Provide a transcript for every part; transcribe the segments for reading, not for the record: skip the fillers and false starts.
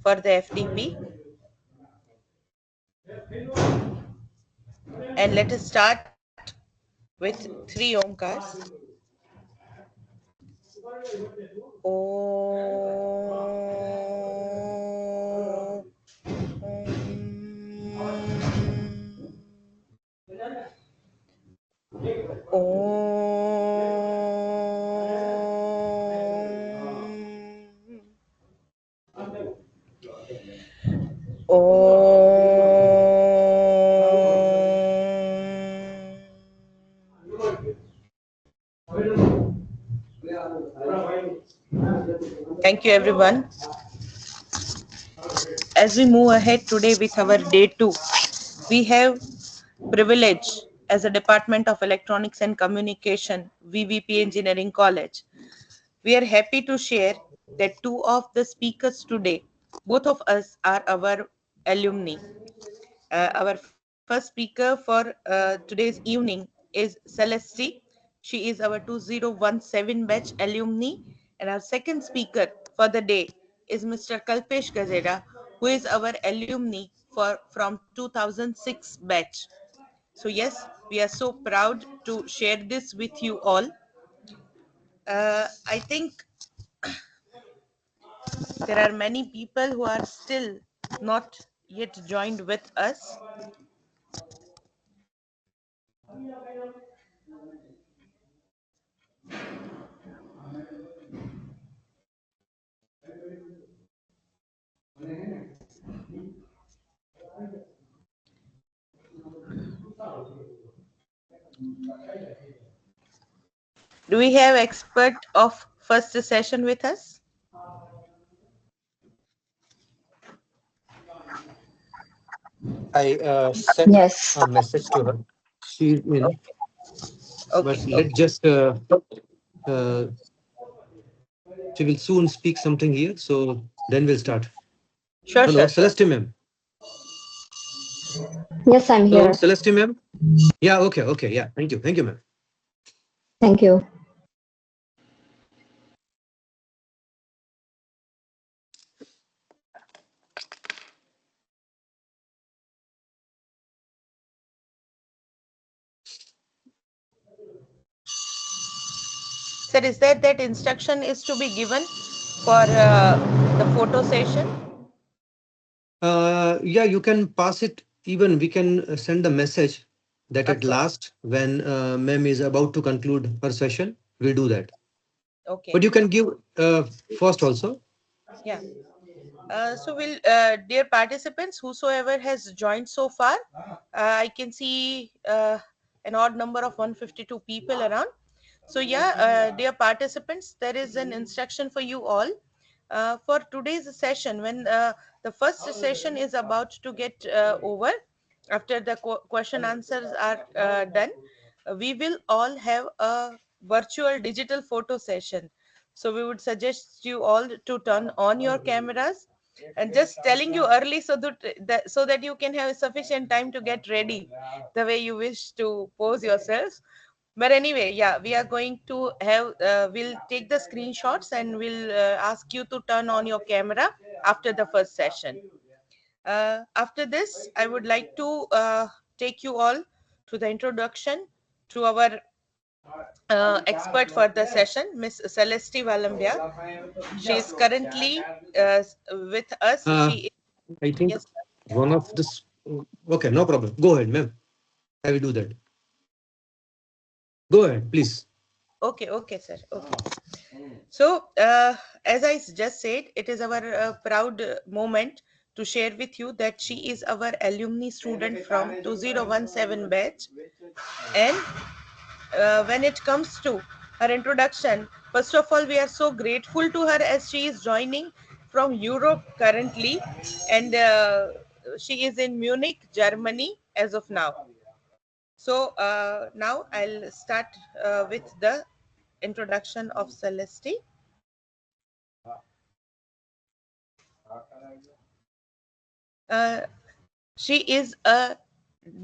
for the FDP. And let us start with 3 Omkars. Thank you, everyone. As we move ahead today with our day 2, we have privilege as a Department of Electronics and Communication, VVP Engineering College. We are happy to share that 2 of the speakers today, both of us are our alumni. Our first speaker for today's evening is Celeste. She is our 2017 batch alumni. And our second speaker for the day is Mr. Kalpesh Gazera, who is our alumni from 2006 batch. So yes, we are so proud to share this with you all. I think there are many people who are still not yet joined with us. Do we have expert of first session with us? I sent Yes. a message to her. She's in, but Okay, let's okay. just. Uh, she will soon speak something here, so then we'll start. Sure, Hello, sure, sure. Celeste ma'am. Yes, I'm Hello, here. Celeste ma'am. Yeah, okay, yeah. Thank you, ma'am. Thank you. Sir, is that instruction is to be given for the photo session? Yeah, you can pass it. Even we can send a message that at Okay, last, when ma'am is about to conclude her session, we'll do that. okay. But you can give first also. Yeah. So will dear participants, whosoever has joined so far, I can see an odd number of 152 people around. So yeah, dear participants, there is an instruction for you all for today's session. When the first session is about to get over, after the question answers are done, we will all have a virtual digital photo session. So we would suggest you all to turn on your cameras, and just telling you early so that you can have sufficient time to get ready the way you wish to pose yourselves. But anyway, yeah, we are going to have we'll take the screenshots and we'll ask you to turn on your camera after the first session. After this, I would like to take you all to the introduction to our expert for the session, Miss Celeste Valambia. She is currently with us. Uh, She I think Yes. one of this. Okay, no problem. Go ahead, ma'am. I will do that. Go ahead, please. Okay, okay, sir. Okay. So, as I just said, it is our proud moment to share with you that she is our alumni student from 2017 batch. And when it comes to her introduction, first of all, we are so grateful to her as she is joining from Europe currently, and she is in Munich, Germany as of now. So now I'll start with the introduction of Celeste. Uh, she is a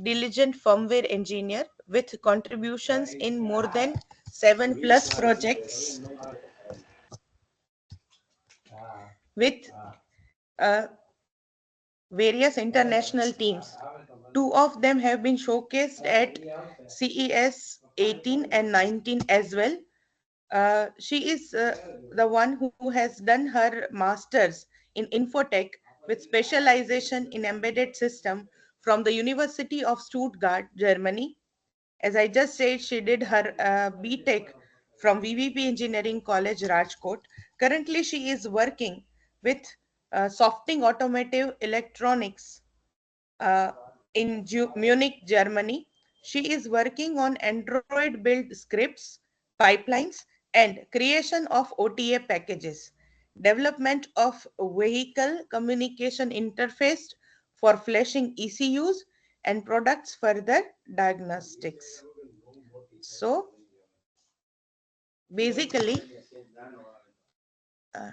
diligent firmware engineer with contributions in more than 7 plus projects with uh, various international teams. Two of them have been showcased at CES 18 and 19 as well. She is the one who has done her master's in infotech with specialization in embedded system from the University of Stuttgart, Germany. As I just said, she did her BTech from VVP Engineering College, Rajkot. Currently, she is working with Softing Automotive Electronics uh, in Munich, Germany. She is working on Android build scripts, pipelines, and creation of OTA packages, development of vehicle communication interface for flashing ECUs, and products further diagnostics. So basically, uh,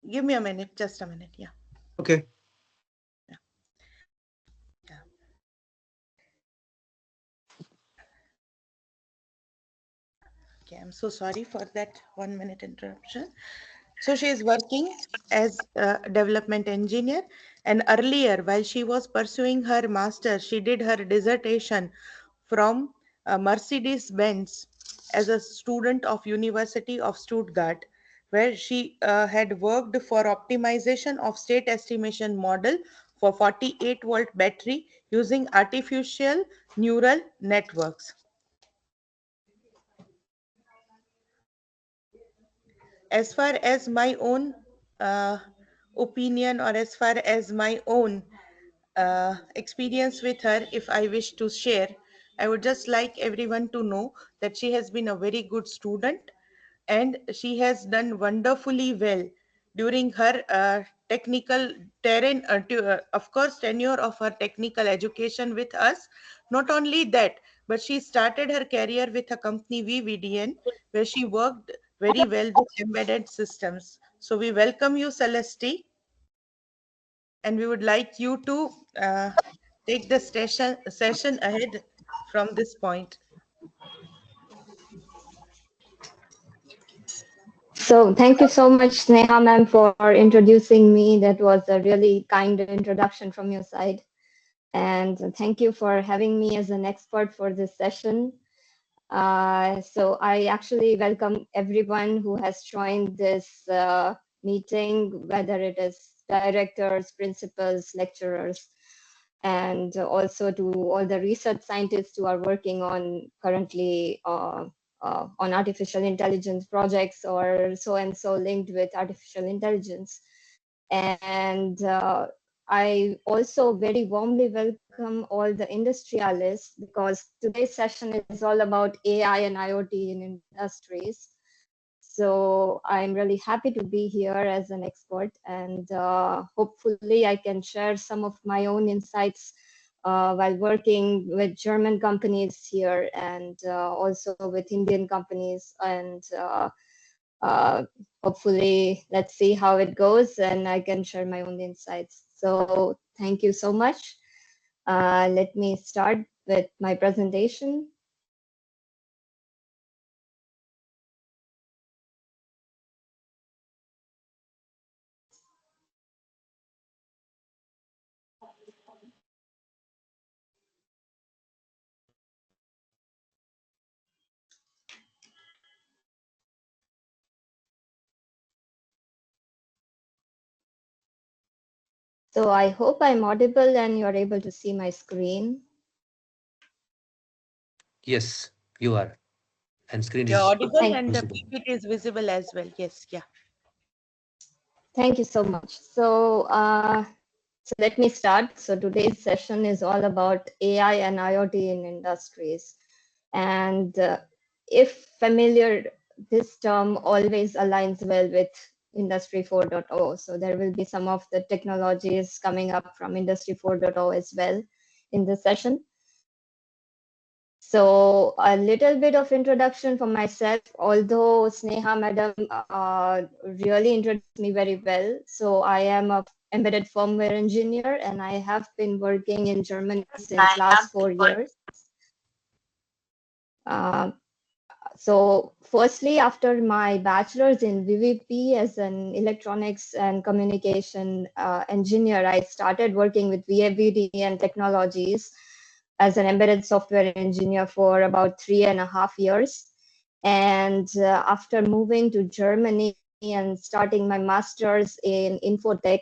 give me a minute, just a minute. Yeah. Okay. Yeah. Okay, I'm so sorry for that 1 minute interruption. So she is working as a development engineer, and earlier, while she was pursuing her master, she did her dissertation from Mercedes Benz as a student of University of Stuttgart, where she had worked for optimization of state estimation model for 48-volt battery using artificial neural networks. As far as my own uh, opinion, or as far as my own experience with her, if I wish to share, I would just like everyone to know that she has been a very good student and she has done wonderfully well during her technical terrain, of course, tenure of her technical education with us. Not only that, but she started her career with a company VVDN, where she worked very well with embedded systems. So we welcome you, Celeste, and we would like you to take the session ahead from this point. So thank you so much, Sneha ma'am, for introducing me. That was a really kind introduction from your side. And thank you for having me as an expert for this session. So I actually welcome everyone who has joined this meeting, whether it is directors, principals, lecturers, and also to all the research scientists who are working on currently on artificial intelligence projects or so and so linked with artificial intelligence. And I also very warmly welcome all the industrialists because today's session is all about AI and IoT in industries. So I'm really happy to be here as an expert, and hopefully I can share some of my own insights while working with German companies here and also with Indian companies. And uh, hopefully, let's see how it goes, and I can share my own insights. So thank you so much. Let me start with my presentation. So I hope I'm audible and you're able to see my screen. Yes, you are. And screen You're is audible Thank, and the visible. PPT is visible as well. Yes, yeah. thank you so much. So let me start. So today's session is all about AI and IoT in industries. And if familiar, this term always aligns well with Industry 4.0. So there will be some of the technologies coming up from Industry 4.0 as well in this session. So a little bit of introduction for myself, although Sneha madam really introduced me very well. So I am a embedded firmware engineer and I have been working in Germany since last 4 years. Uh, So firstly, after my bachelor's in VVP as an electronics and communication engineer, I started working with VAVD and technologies as an embedded software engineer for about 3.5 years. And after moving to Germany and starting my master's in infotech,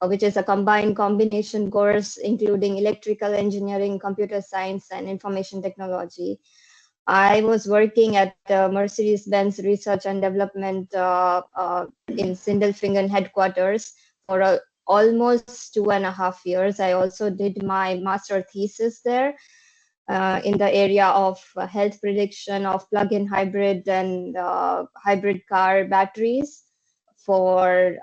which is a combined combination course including electrical engineering, computer science, and information technology, I was working at Mercedes-Benz Research and Development in Sindelfingen headquarters for almost 2.5 years. I also did my master thesis there in the area of health prediction of plug-in hybrid and hybrid car batteries for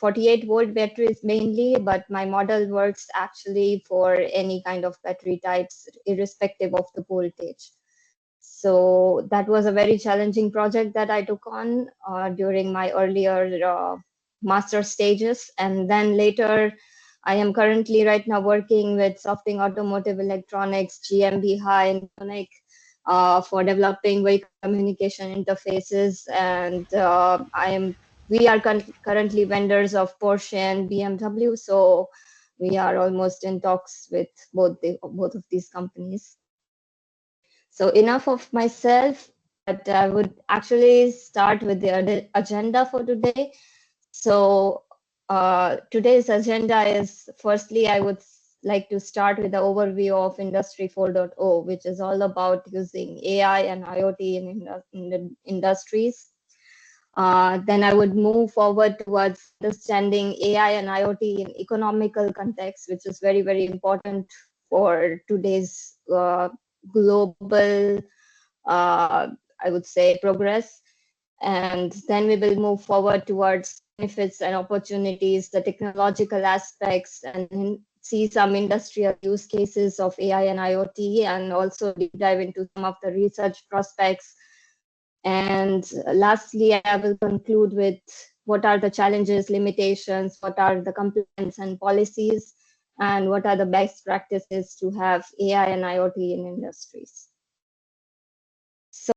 48-volt batteries mainly, but my model works actually for any kind of battery types, irrespective of the voltage. So that was a very challenging project that I took on during my earlier master stages. And then later, I am currently right now working with Softing Automotive Electronics, GmbH in Munich, for developing vehicle communication interfaces. And we are currently vendors of Porsche and BMW. So we are almost in talks with both of these companies. So enough of myself, but I would actually start with the agenda for today. So today's agenda is, firstly, I would like to start with the overview of Industry 4.0, which is all about using AI and IoT in the industries. Then I would move forward towards understanding AI and IoT in economical context, which is very, very important for today's global, I would say, progress. And then we will move forward towards benefits and opportunities, the technological aspects, and see some industrial use cases of AI and IoT, and also deep dive into some of the research prospects. And lastly, I will conclude with what are the challenges, limitations, what are the compliance and policies, and what are the best practices to have AI and IoT in industries.